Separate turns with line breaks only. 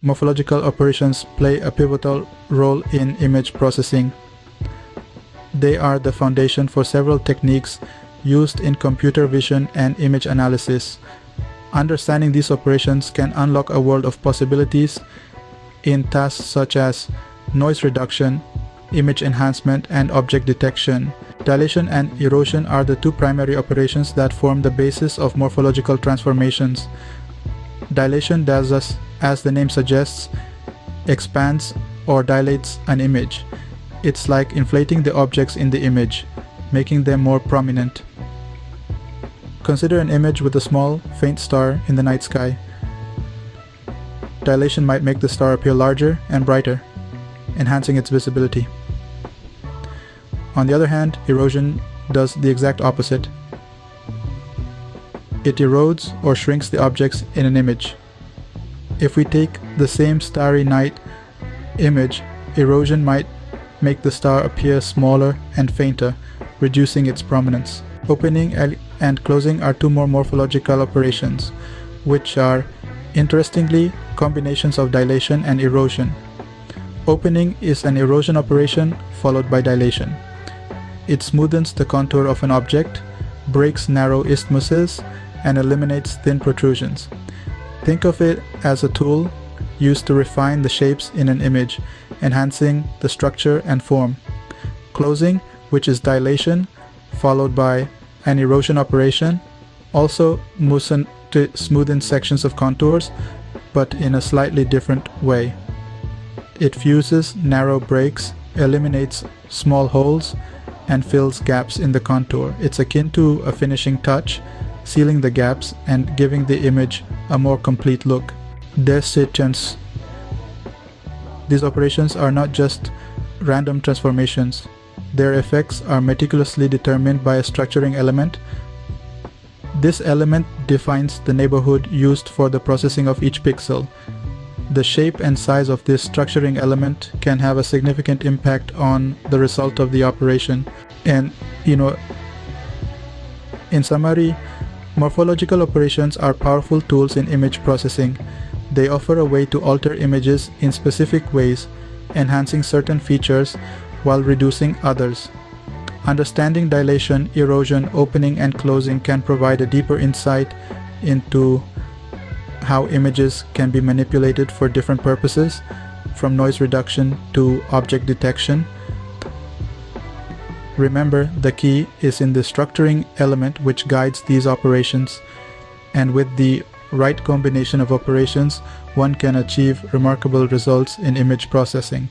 morphological operations play a pivotal role in image processing. They are the foundation for several techniques used in computer vision and image analysis. Understanding these operations can unlock a world of possibilities in tasks such as noise reduction, image enhancement, and object detection. Dilation and erosion are the two primary operations that form the basis of morphological transformations. Dilation does, as the name suggests, expands or dilates an image. It's like inflating the objects in the image, making them more prominent. Consider an image with a small, faint star in the night sky. Dilation might make the star appear larger and brighter, enhancing its visibility. On the other hand, erosion does the exact opposite. It erodes or shrinks the objects in an image. If we take the same starry night image, erosion might make the star appear smaller and fainter, reducing its prominence. Opening and closing are two more morphological operations, which are, interestingly, combinations of dilation and erosion. Opening is an erosion operation followed by dilation. It smoothens the contour of an object, breaks narrow isthmuses, and eliminates thin protrusions. Think of it as a tool used to refine the shapes in an image, enhancing the structure and form. Closing, which is dilation, followed by an erosion operation, also smoothens sections of contours, but in a slightly different way. It fuses narrow breaks, eliminates small holes, and fills gaps in the contour. It's akin to a finishing touch, sealing the gaps and giving the image a more complete look. These operations are not just random transformations. Their effects are meticulously determined by a structuring element. This element defines the neighborhood used for the processing of each pixel. The shape and size of this structuring element can have a significant impact on the result of the operation. And, in summary, morphological operations are powerful tools in image processing. They offer a way to alter images in specific ways, enhancing certain features while reducing others. Understanding dilation, erosion, opening, and closing can provide a deeper insight into how images can be manipulated for different purposes, from noise reduction to object detection. Remember, the key is in the structuring element which guides these operations, and with the right combination of operations, one can achieve remarkable results in image processing.